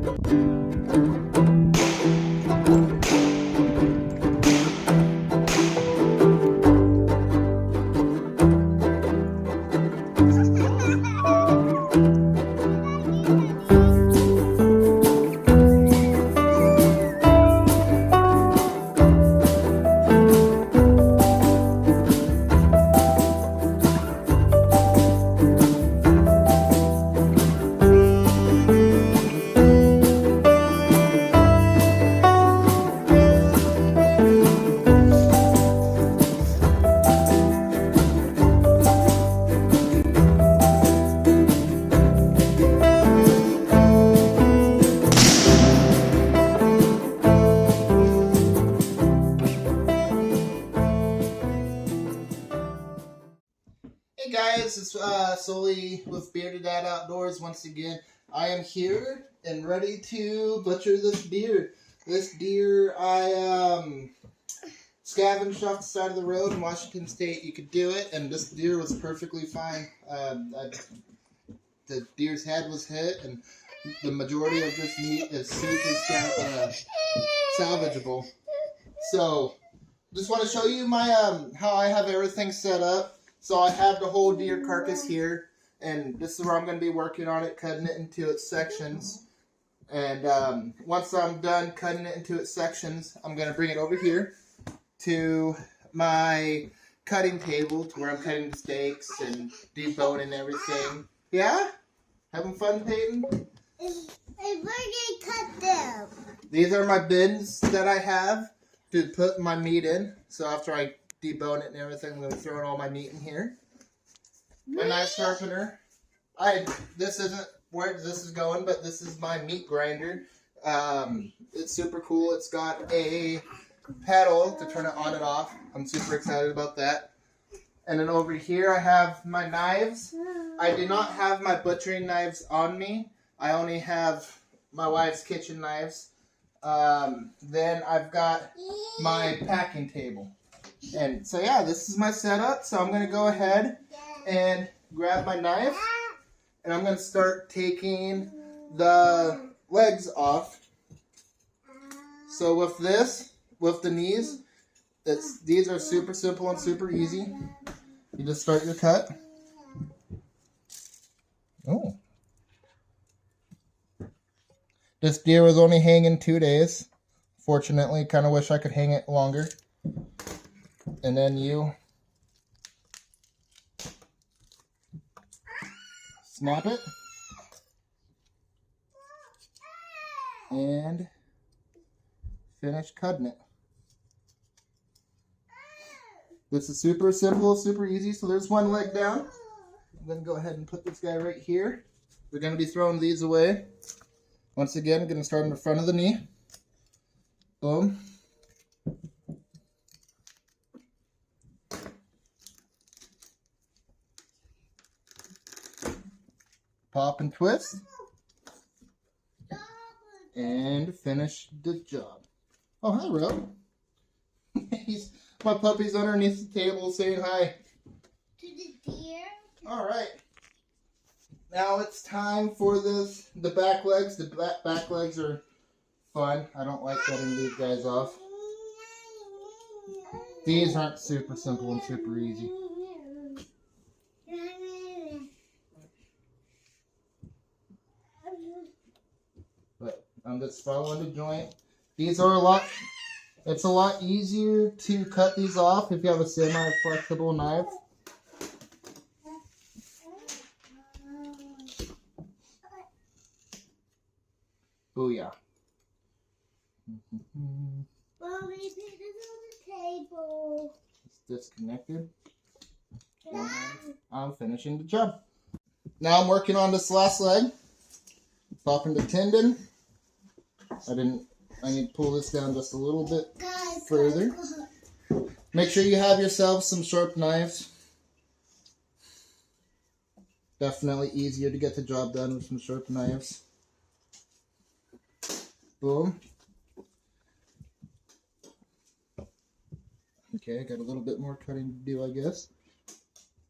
Hey guys, it's Sully with Bearded Dad Outdoors once again. I am here and ready to butcher this deer. This deer I scavenged off the side of the road in Washington State. You could do it, and this deer was perfectly fine. The deer's head was hit, and the majority of this meat is super salvageable. So, just want to show you my how I have everything set up. So I have the whole deer carcass here, and this is where I'm going to be working on it, cutting it into its sections. And once I'm done cutting it into its sections, I'm going to bring it over here to my cutting table, to where I'm cutting the steaks and deboning everything. Yeah? Having fun, Peyton? Where do you cut them? These are my bins that I have to put my meat in. So after I debone it and everything, I'm going to throw all my meat in here. My knife sharpener. This isn't where this is going, but this is my meat grinder. It's super cool. It's got a pedal to turn it on and off. I'm super excited about that. And then over here I have my knives. I do not have my butchering knives on me. I only have my wife's kitchen knives. Then I've got my packing table. And so yeah, this is my setup. So I'm going to go ahead and grab my knife, and I'm going to start taking the legs off. So with this, with the knees, these are super simple and super easy. You just start your cut. Oh. This deer was only hanging 2 days. Fortunately, kind of wish I could hang it longer. And then you snap it and finish cutting it. This is super simple, super easy. So there's one leg down. I'm going to go ahead and put this guy right here. We're going to be throwing these away. Once again, I'm going to start in the front of the knee. Boom. Pop and twist, and finish the job. Oh, hi, Rob. My puppy's underneath the table saying hi. To the deer? All right. Now it's time for the back legs. The back legs are fun. I don't like cutting these guys off. These aren't super simple and super easy. But I'm just following the joint. These are it's a lot easier to cut these off if you have a semi-flexible knife. Booyah. Mommy, put this on the table. It's disconnected. And I'm finishing the job. Now I'm working on this last leg. Popping the tendon. I need to pull this down just a little bit further. Make sure you have yourself some sharp knives. Definitely easier to get the job done with some sharp knives. Boom. Okay, I got a little bit more cutting to do, I guess.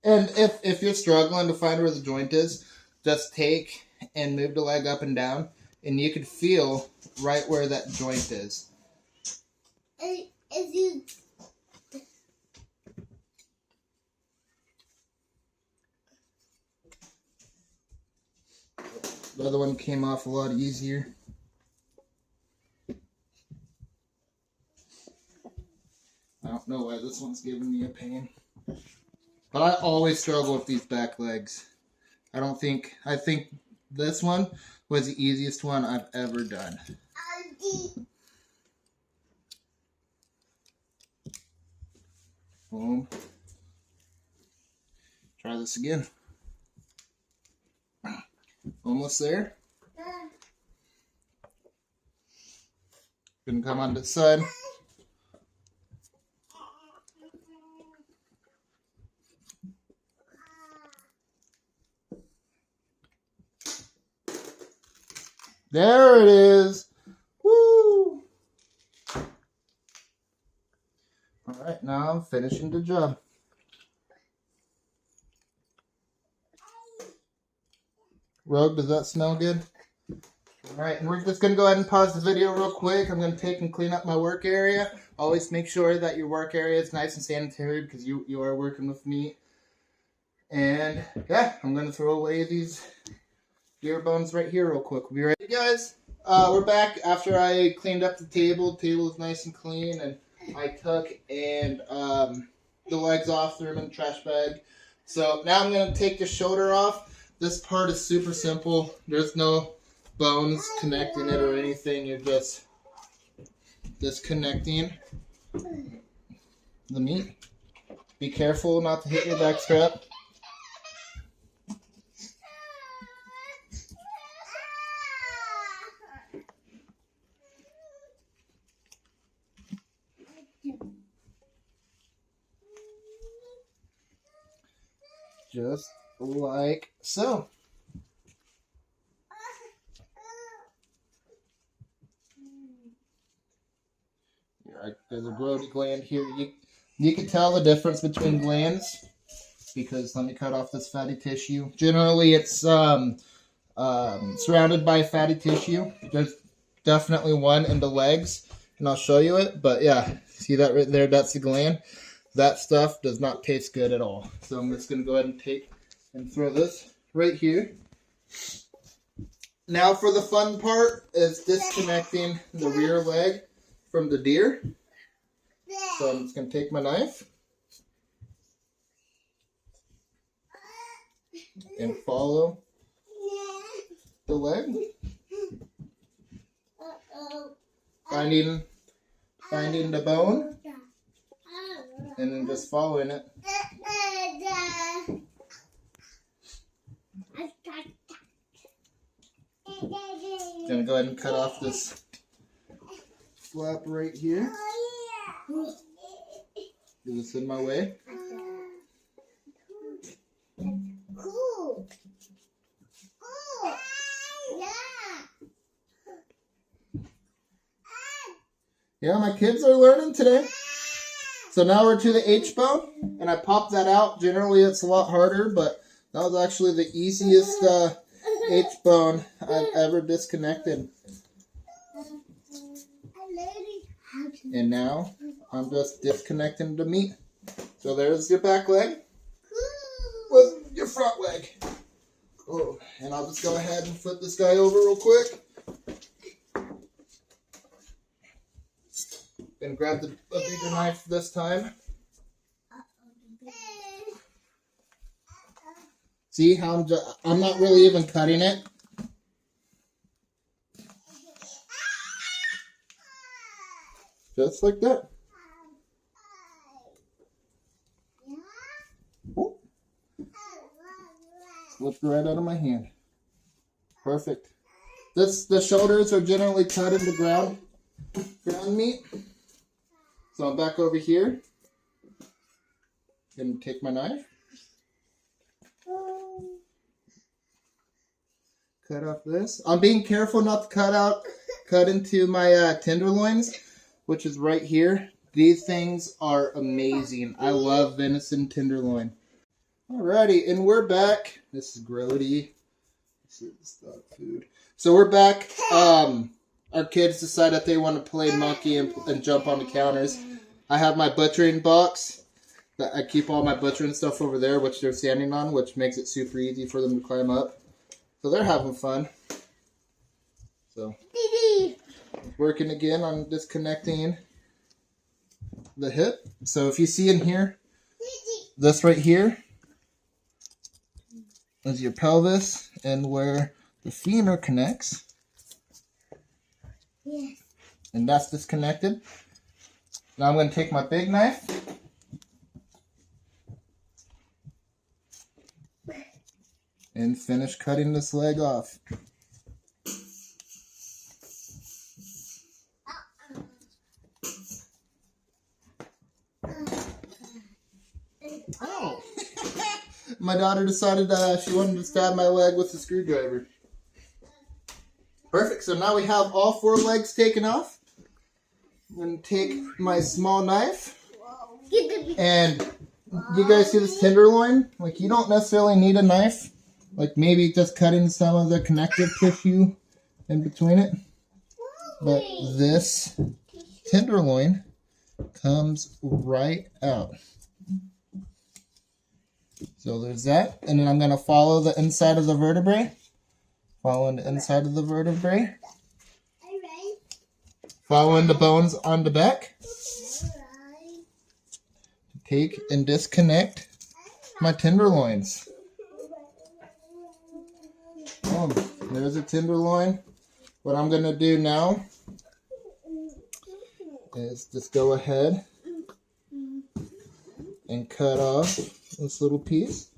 And if you're struggling to find where the joint is, just take and move the leg up and down. and you can feel right where that joint is. If you The other one came off a lot easier. I don't know why this one's giving me a pain. But I always struggle with these back legs. I think this one was the easiest one I've ever done. Boom. Try this again. Almost there. Gonna come on this side. There it is. Woo! Alright, now I'm finishing the job. Rogue, does that smell good? Alright, and we're just going to go ahead and pause the video real quick. I'm going to take and clean up my work area. Always make sure that your work area is nice and sanitary because you are working with meat. And yeah, I'm going to throw away these deer bones right here real quick. We'll be right, guys. We're back after I cleaned up the table. The table is nice and clean, and I took and the legs off, threw them in the trash bag. So now I'm going to take the shoulder off. This part is super simple. There's no bones connecting it or anything. You're just disconnecting the meat. Be careful not to hit your back strap. Just like so. There's a grody gland here. You can tell the difference between glands because let me cut off this fatty tissue. Generally, it's surrounded by fatty tissue. There's definitely one in the legs, and I'll show you it. But yeah, see that right there? That's the gland. That stuff does not taste good at all. So I'm just going to go ahead and take and throw this right here. Now for the fun part is disconnecting the rear leg from the deer. So I'm just going to take my knife and follow the leg. Finding the bone and then just following it. Gonna go ahead and cut off this flap right here. Is this in my way? Cool. Yeah, my kids are learning today. So now we're to the H-bone, and I popped that out. Generally, it's a lot harder, but that was actually the easiest H-bone I've ever disconnected. And now I'm just disconnecting the meat. So there's your back leg with your front leg. Oh, and I'll just go ahead and flip this guy over real quick. Gonna grab a bigger knife this time. See how I'm not really even cutting it. Just like that. Oh. Slipped right out of my hand. Perfect. The shoulders are generally cut into ground meat. So I'm back over here. Gonna take my knife. Cut off this. I'm being careful not to cut into my tenderloins, which is right here. These things are amazing. I love venison tenderloin. Alrighty, and we're back. This is grody. This is dog food. So we're back. Our kids decide that they want to play monkey and jump on the counters. I have my butchering box. That I keep all my butchering stuff over there, which they're standing on, which makes it super easy for them to climb up. So they're having fun. So working again on disconnecting the hip. So if you see in here, this right here is your pelvis and where the femur connects. Yes. And that's disconnected. Now I'm going to take my big knife and finish cutting this leg off. Oh! My daughter decided she wanted to stab my leg with a screwdriver. Perfect. So now we have all 4 legs taken off. I'm going to take my small knife. And you guys see this tenderloin? Like, you don't necessarily need a knife. Like, maybe just cutting some of the connective tissue in between it. But this tenderloin comes right out. So there's that. And then I'm going to follow the inside of the vertebrae. Following the inside of the vertebrae. Following the bones on the back. Take and disconnect my tenderloins. There's a tenderloin. What I'm going to do now is just go ahead and cut off this little piece.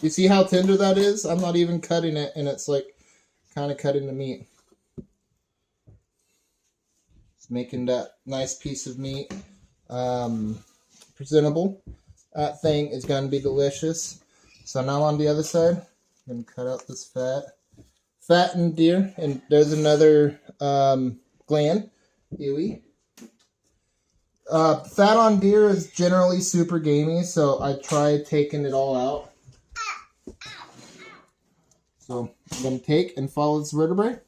You see how tender that is? I'm not even cutting it, and it's like kind of cutting the meat. It's making that nice piece of meat presentable. That thing is going to be delicious. So now on the other side, I'm going to cut out this fat. Fattened deer, and there's another gland. Ewy. Fat on deer is generally super gamey, so I try taking it all out. So I'm going to take and follow this vertebrae,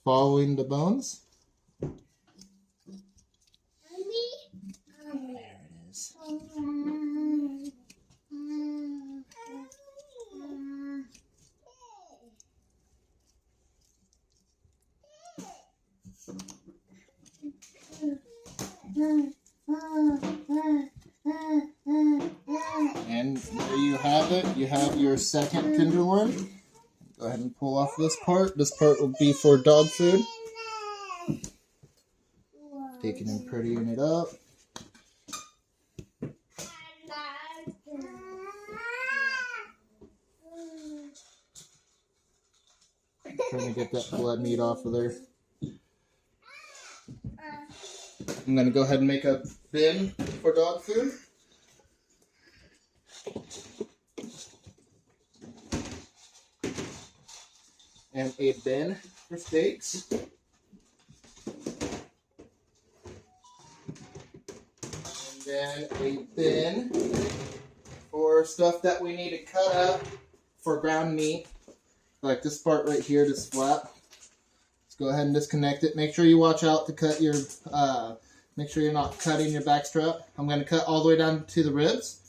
following the bones. There it is. And there you have it. You have your second tenderloin. Go ahead and pull off this part. This part will be for dog food. Taking and prettying it up. Trying to get that blood meat off of there. I'm going to go ahead and make a bin for dog food. And a bin for steaks. And then a bin for stuff that we need to cut up for ground meat. Like this part right here, this flap. Let's go ahead and disconnect it. Make sure you watch out to cut your, make sure you're not cutting your back strap. I'm going to cut all the way down to the ribs.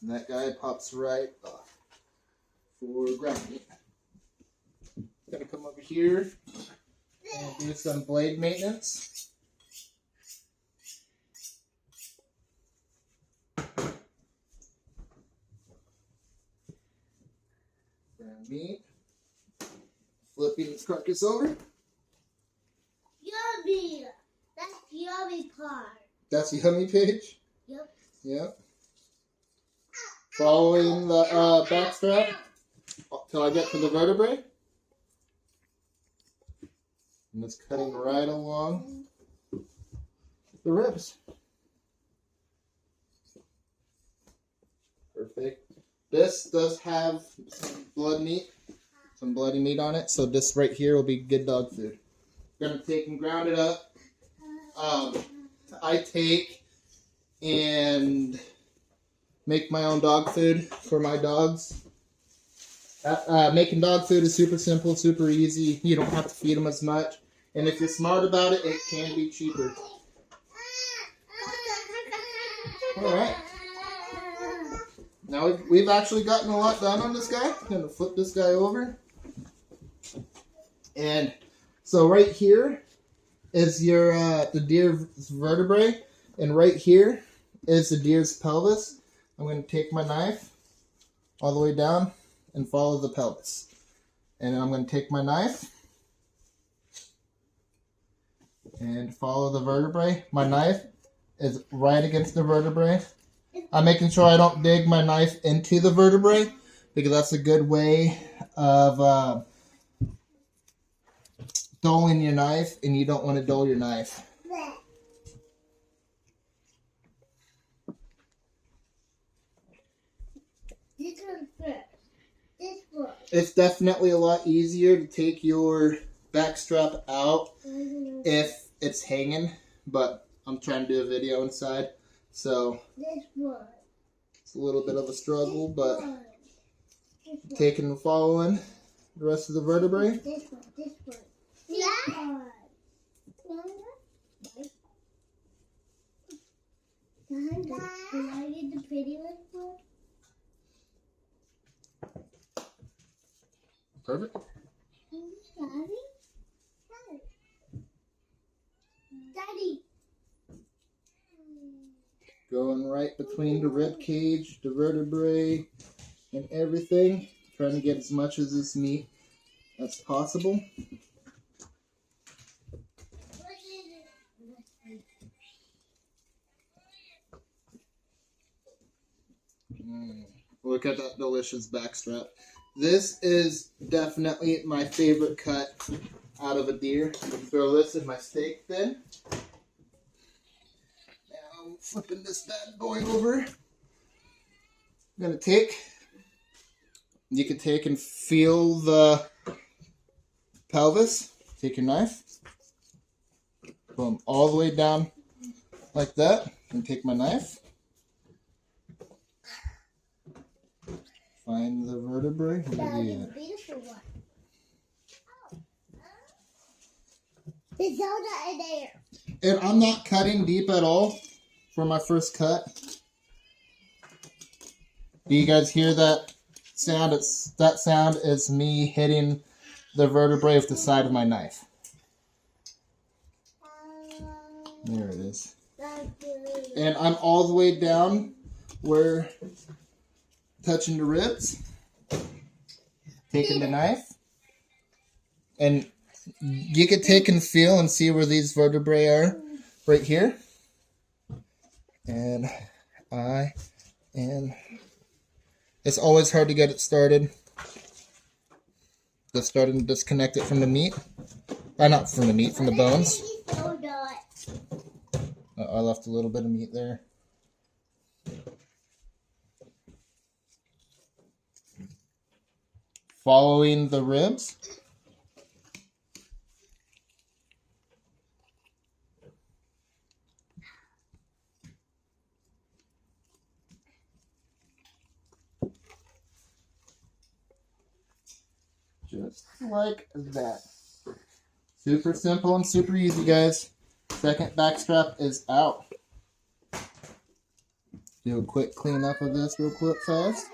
And that guy pops right off for ground meat. Gonna come over here and do some blade maintenance. Ground meat. Flipping this carcass over. Yummy! That's the yummy part. That's the yummy page? Yep. Yep. Following the back strap till I get to the vertebrae. And it's cutting right along the ribs. Perfect. This does have some blood meat, some bloody meat on it, so this right here will be good dog food. Gonna take and ground it up. I take and make my own dog food for my dogs. Making dog food is super simple, super easy. You don't have to feed them as much. And if you're smart about it, it can be cheaper. Alright. Now we've actually gotten a lot done on this guy. I'm going to flip this guy over. And so right here is your the deer's vertebrae. And right here is the deer's pelvis. I'm going to take my knife all the way down and follow the pelvis. And I'm going to take my knife and follow the vertebrae. My knife is right against the vertebrae. I'm making sure I don't dig my knife into the vertebrae because that's a good way of dulling your knife, and you don't want to dull your knife. This one first. This one. It's definitely a lot easier to take your back strap out if it's hanging, but I'm trying to do a video inside, so This one. it's a little bit of a struggle, but This one. taking and following the rest of the vertebrae. This one. This one. This one. Can I get the pretty one? Perfect. Daddy. Going right between the rib cage, the vertebrae, and everything. Trying to get as much of this meat as possible. Look at that delicious backstrap. This is definitely my favorite cut out of a deer. Throw this in my steak bin. Now I'm flipping this bad boy over. I'm gonna take. You can take and feel the pelvis. Take your knife. Boom, all the way down like that. And take my knife. Find the vertebrae. Where is it? Beautiful one. There's soda in there. And I'm not cutting deep at all for my first cut. Do you guys hear that sound? That sound is me hitting the vertebrae with the side of my knife. There it is. And I'm all the way down where touching the ribs. Taking the knife. And you can take and feel and see where these vertebrae are. Right here. And it's always hard to get it started. Just starting to disconnect it from the meat. Not from the meat, from the bones. I left a little bit of meat there. Following the ribs. Just like that. Super simple and super easy, guys. Second back strap is out. Do a quick cleanup of this real quick fast.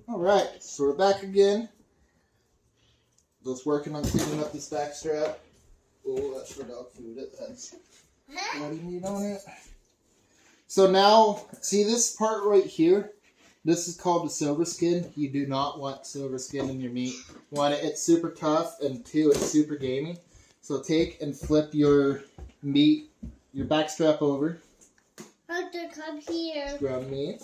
Alright, so we're back again. Just working on cleaning up this back strap. Oh, that's for dog food. It has bloody meat on it. So now, see this part right here? This is called the silver skin. You do not want silver skin in your meat. One, it's super tough, and two, it's super gamey. So take and flip your meat, your back strap over. Hunter, come here. Ground meat.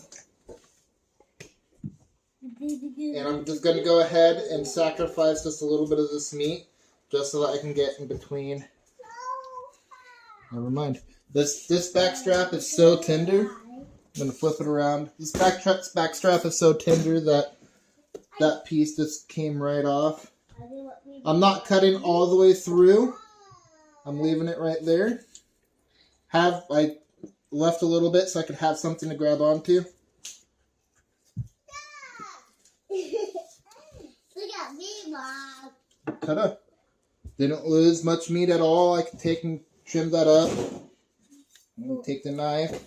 And I'm just going to go ahead and sacrifice just a little bit of this meat just so that I can get in between. Never mind. This back strap is so tender. I'm gonna flip it around. This back strap is so tender that that piece just came right off. I'm not cutting all the way through. I'm leaving it right there. I left a little bit so I could have something to grab onto. Look at me, Mom. Ta-da. Didn't lose much meat at all. I can take and trim that up. I'm gonna take the knife.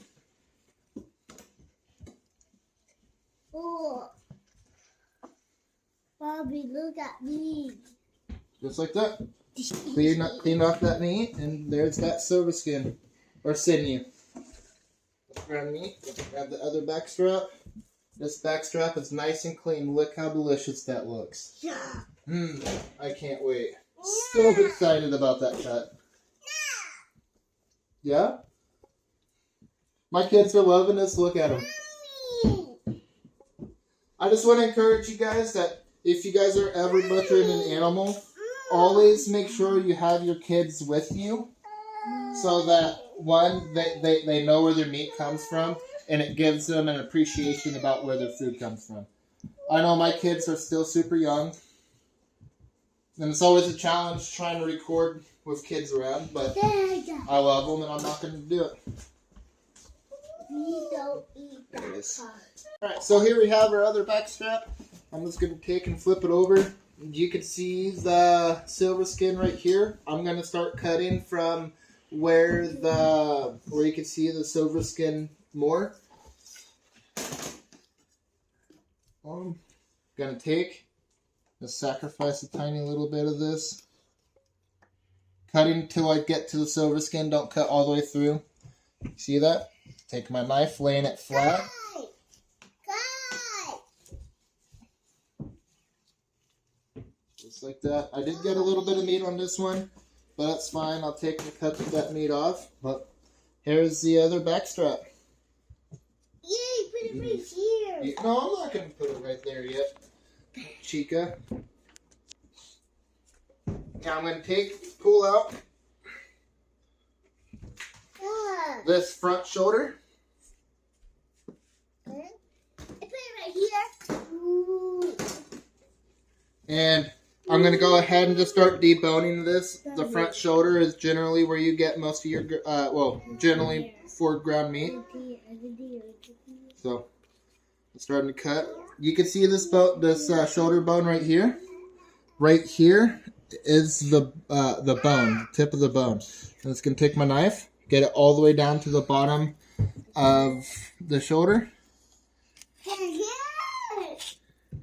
Oh. Bobby, look at me. Just like that. Clean off that meat, and there's that silver skin. Or sinew. Grab meat. Grab the other back strap. This back strap is nice and clean. Look how delicious that looks. Yeah. I can't wait. So excited about that cut. Yeah? My kids are loving this. Look at them. I just want to encourage you guys that if you guys are ever butchering an animal, always make sure you have your kids with you so that, one, they know where their meat comes from, and it gives them an appreciation about where their food comes from. I know my kids are still super young, and it's always a challenge trying to record with kids around, but I love them, and I'm not going to do it. We don't eat that There it is. part. Alright, so here we have our other back strap. I'm just going to take and flip it over. You can see the silver skin right here. I'm going to start cutting from where you can see the silver skin more. I'm going to just sacrifice a tiny little bit of this. Cutting until I get to the silver skin. Don't cut all the way through. See that? Take my knife, laying it flat. Just like that. I did get a little bit of meat on this one, but that's fine. I'll take and cut that meat off. But here's the other back strap. Yay, put it right here. No, I'm not going to put it right there yet, Chica. Now I'm going to pull out this front shoulder. I put it right here. Ooh. And I'm going to go ahead and just start deboning this. The front shoulder is generally where you get most of your, generally for ground meat. So, I'm starting to cut. You can see this shoulder bone right here. Right here is the bone, tip of the bone. I'm just going to take my knife, get it all the way down to the bottom of the shoulder.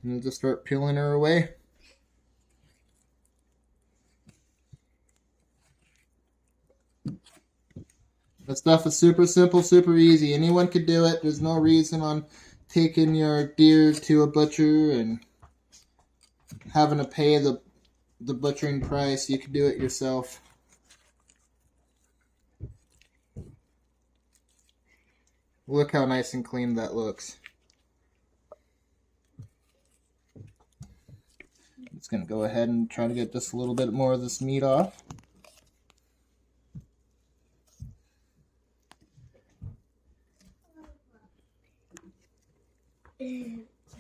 And just start peeling her away. That stuff is super simple, super easy. Anyone could do it. There's no reason on taking your deer to a butcher and having to pay the butchering price. You can do it yourself. Look how nice and clean that looks. I'm just going to go ahead and try to get just a little bit more of this meat off.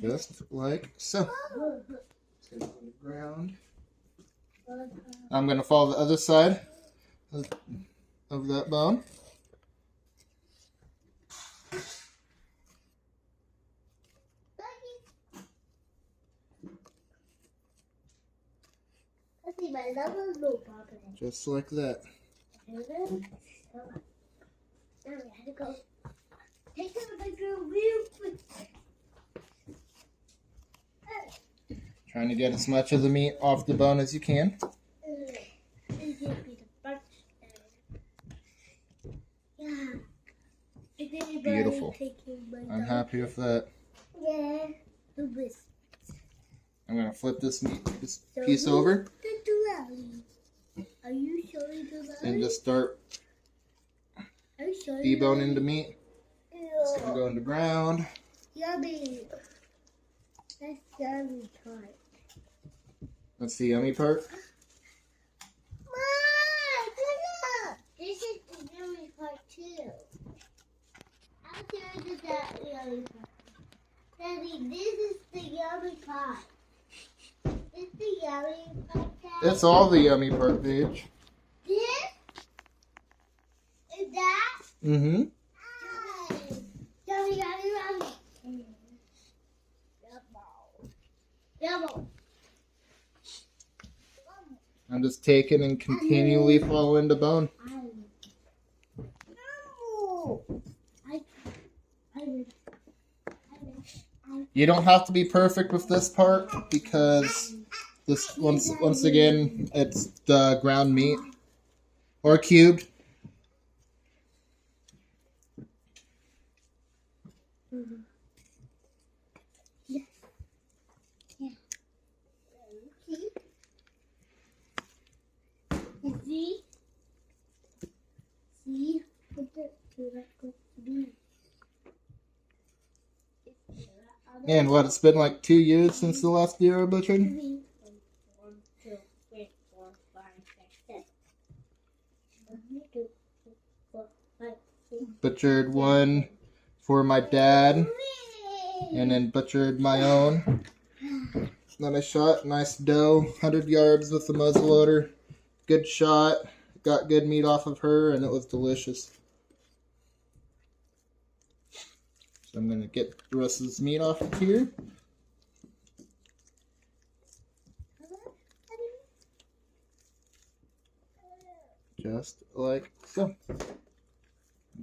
Just like so. Let's get it on the ground. I'm going to follow the other side of that bone. Just like that. Now we have to go. Take the picture real quick. Trying to get as much of the meat off the bone as you can. Beautiful. I'm happy with that. Yeah. I'm going to flip this piece over Are you showing the and just start deboning the meat. It's going to go in the ground. Yummy. That's yummy part. That's the yummy part. yummy pie. Daddy, this is the yummy pie. It's the yummy pie. Daddy. It's all the yummy part, Paige. This is that. Mm-hmm. Yummy, yummy, yummy. Yummy. I'm just taking and continually following the bone. You don't have to be perfect with this part because this once again it's the ground meat or cubed. See? And what, it's been like 2 years since the last deer I butchered? 1, 2, 3, 4, 5, 6, 7. 1, 2, 3, 4, 5, 6. Butchered one for my dad, and then butchered my own. Then I shot nice doe, 100 yards with the muzzleloader. Good shot, got good meat off of her, and it was delicious. So I'm going to get the rest of this meat off of here. Just like so.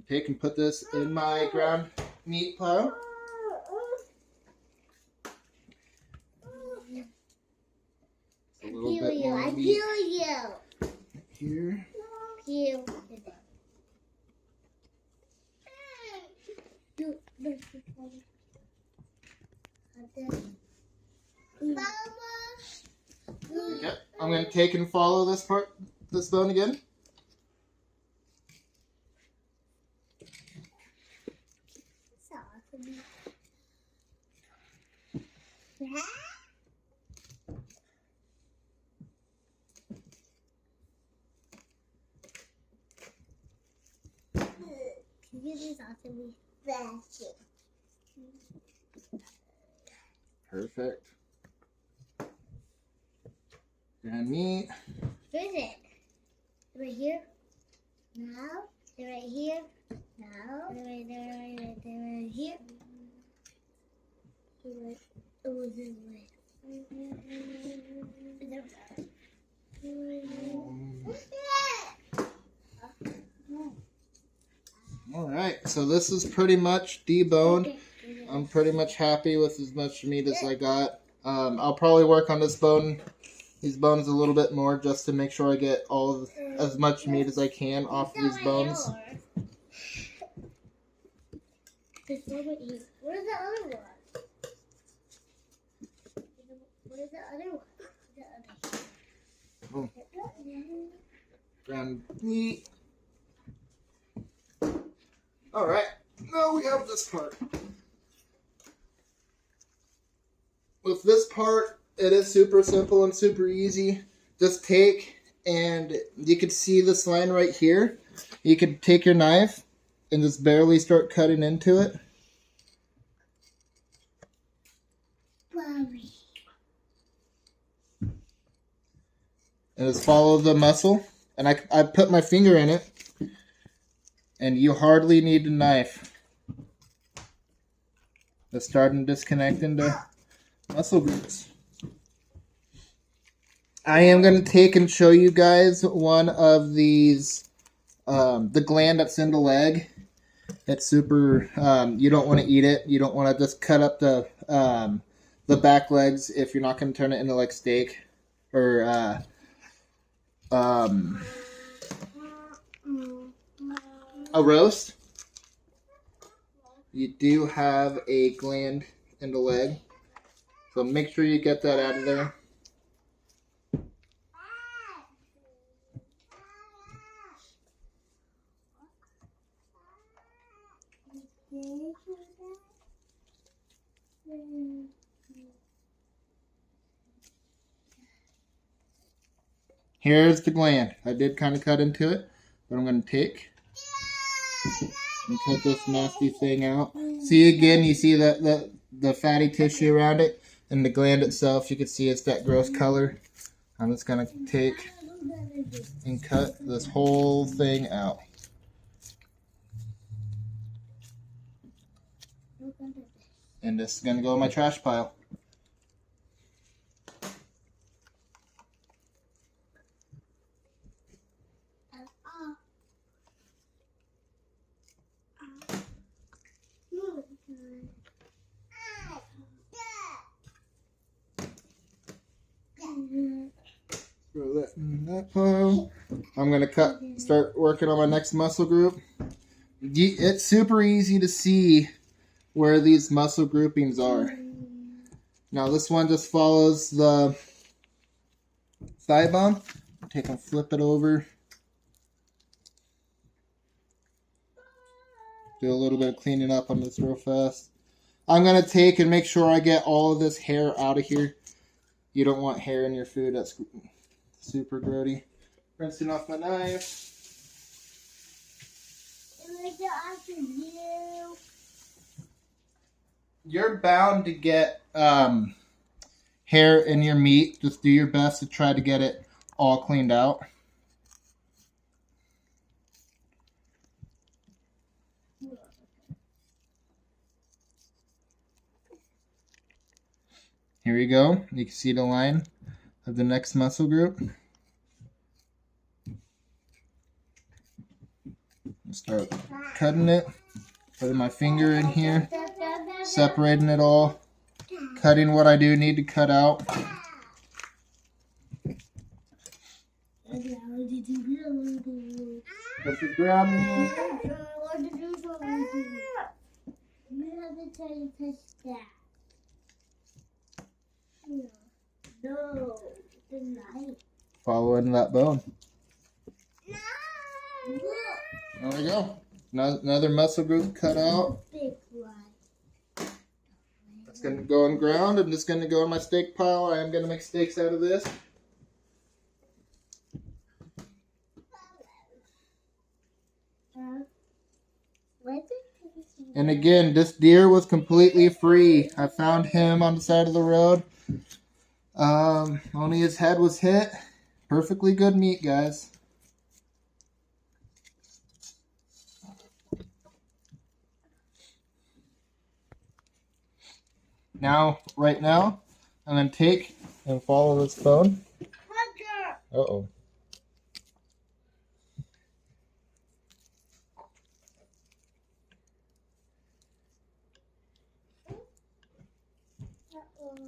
Take and put this in my ground meat pile. A little bit more I meat feel you. here. Peel. Okay. I'm going to take and follow this bone again. Perfect. Ground meat. Where is it? Right here? No. Right here? No. Right here? Oh, this way. Alright, so this is pretty much deboned. I'm pretty much happy with as much meat as I got. I'll probably work on these bones a little bit more just to make sure I get as much meat as I can off of these bones. Where's the other one? Where's the other one? Ground meat. Alright, now we have this part. With this part, it is super simple and super easy. Just take, and you can see this line right here. You can take your knife and just barely start cutting into it. And just follow the muscle. And I put my finger in it. And you hardly need a knife. Just start and disconnect into muscle groups. I am going to take and show you guys one of these, the gland that's in the leg. It's super, you don't want to eat it. You don't want to just cut up the back legs if you're not going to turn it into like steak or a roast. You do have a gland in the leg, so make sure you get that out of there. Here's the gland. I did kind of cut into it, but I'm going to take and cut this nasty thing out. See again, you see the fatty tissue around it and the gland itself. You can see it's that gross color. I'm just gonna take and cut this whole thing out. And this is gonna go in my trash pile. Throw that in that pile. I'm gonna start working on my next muscle group. It's super easy to see where these muscle groupings are. Now this one just follows the thigh bone. Take and flip it over. Do a little bit of cleaning up on this real fast. I'm gonna take and make sure I get all of this hair out of here. You don't want hair in your food. That's super grody. Rinsing off my knife. You're bound to get hair in your meat. Just do your best to try to get it all cleaned out. Here we go. You can see the line of the next muscle group. Start cutting it, putting my finger in here, separating it all, cutting what I do need to cut out. Put the ground in. No, the knife. Following that bone. No. There we go. Another muscle group cut out. That's going to go on ground. I'm just going to go in my steak pile. I am going to make steaks out of this. And again, this deer was completely free. I found him on the side of the road. Only his head was hit. Perfectly good meat, guys. Right now, I'm going to take and follow this bone. Uh-oh.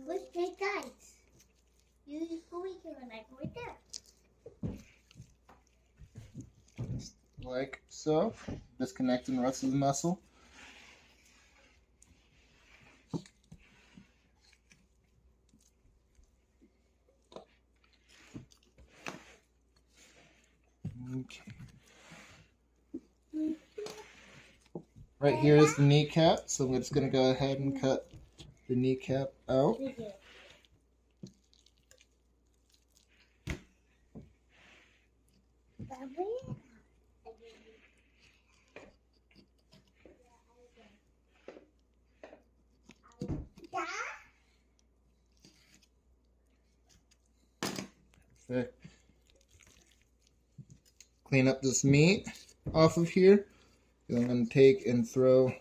Which big guys? You go here and I go right there. Like so. Disconnecting the rest of the muscle. Okay. Right here is the kneecap, so I'm just going to go ahead and cut the kneecap out. Perfect. Clean up this meat off of here. I'm going to take and throw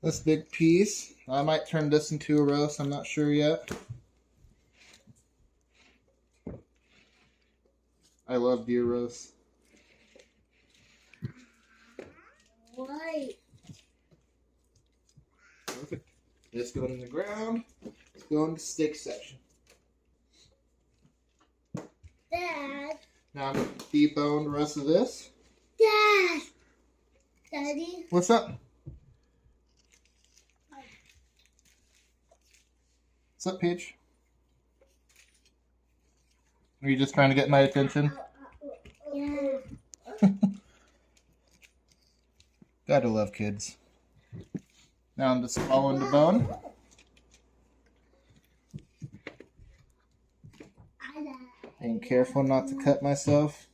this big piece. I might turn this into a roast. I'm not sure yet. I love deer roast. Right. Perfect. This going in the ground. Let's go into steak section. Dad. Now I'm going to debone the rest of this. Dad. Daddy. What's up? What's up, Paige? Are you just trying to get my attention? Yeah. Gotta love kids. Now I'm just following the bone. Being careful not to cut myself.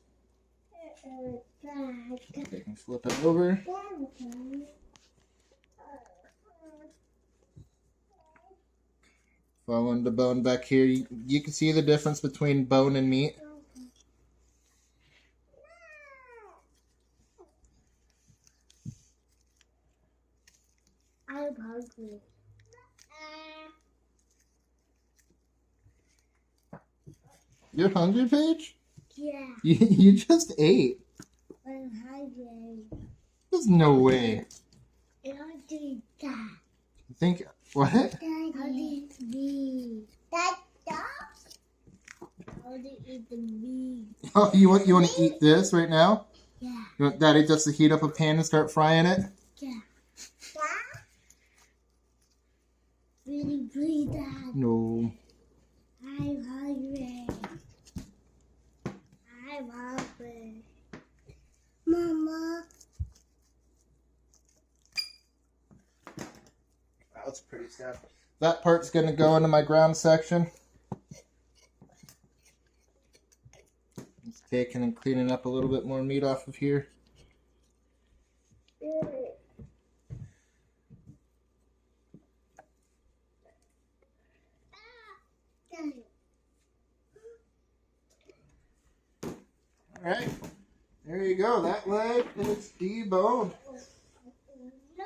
You can flip it over. Following the bone back here, you can see the difference between bone and meat. I'm hungry. You're hungry, Paige? Yeah, You just ate. I'm hungry. There's no way. I want to eat that. You think what? I want to eat the meat. That dog? I want to eat the meat. Oh, you want to eat this right now? Yeah. You want Daddy just to heat up a pan and start frying it? Yeah. Really, really, Dad. No. I'm hungry. I'm hungry. Mama. That's pretty sad. That part's gonna go into my ground section. Just taking and cleaning up a little bit more meat off of here. Alright, there you go. That leg is deboned. No.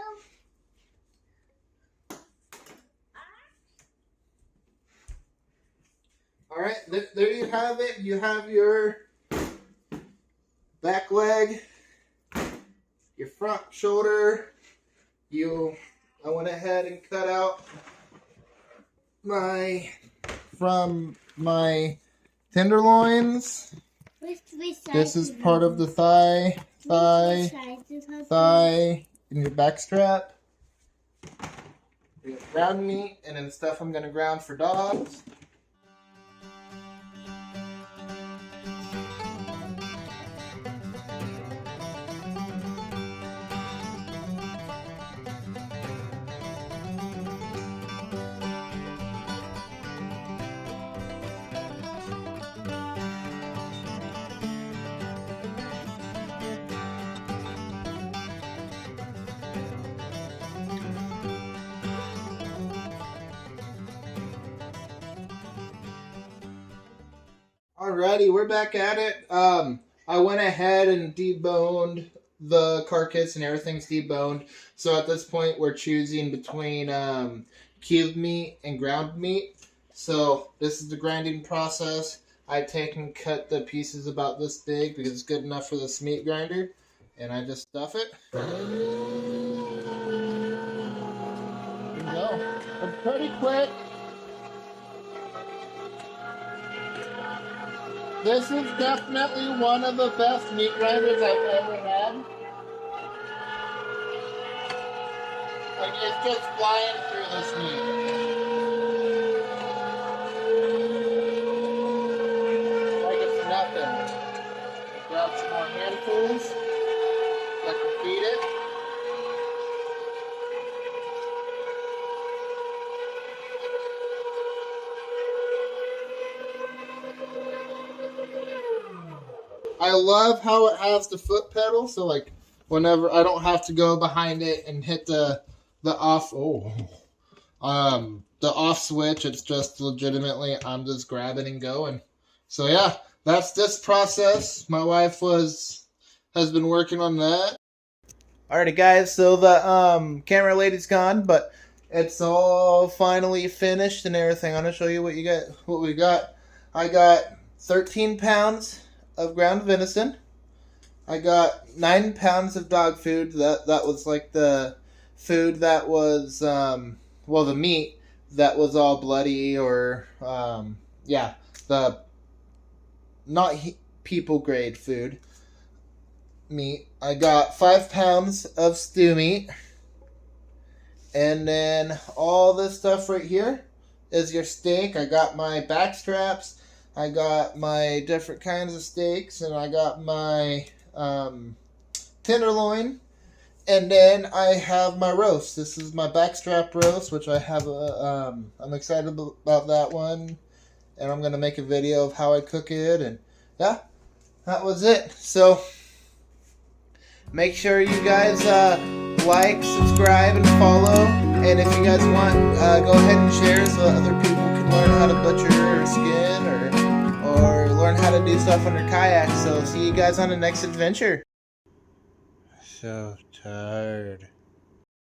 Alright, there you have it. You have your back leg, your front shoulder. I went ahead and cut out from my tenderloins. This is part of the thigh, and your back strap. We have ground meat, and then stuff I'm going to ground for dogs. Alrighty, we're back at it. I went ahead and deboned the carcass and everything's deboned. So at this point, we're choosing between cubed meat and ground meat. So this is the grinding process. I take and cut the pieces about this big because it's good enough for this meat grinder. And I just stuff it. There you go. It's pretty quick. This is definitely one of the best meat grinders I've ever had. Like, it's just flying through this meat. Like it's nothing. Grab some more handfuls. I can feed it. I love how it has the foot pedal, so like whenever I don't have to go behind it and hit the off the off switch, it's just legitimately I'm just grabbing and going. So yeah, that's this process. My wife has been working on that. Alrighty guys, so the camera lady's gone, but it's all finally finished and everything. I'm gonna show you what we got. I got 13 pounds of ground venison. I got 9 pounds of dog food. That was like the food that was the meat that was all bloody or the not people grade food meat. I got 5 pounds of stew meat, and then all this stuff right here is your steak. I got my back straps. I got my different kinds of steaks, and I got my tenderloin, and then I have my roast. This is my backstrap roast, which I have I'm excited about that one, and I'm gonna make a video of how I cook it, and yeah, that was it. So Make sure you guys like, subscribe, and follow. And if you guys want, go ahead and share so that other people can learn how to butcher or skin or learn how to do stuff on their kayaks. So see you guys on the next adventure. So tired.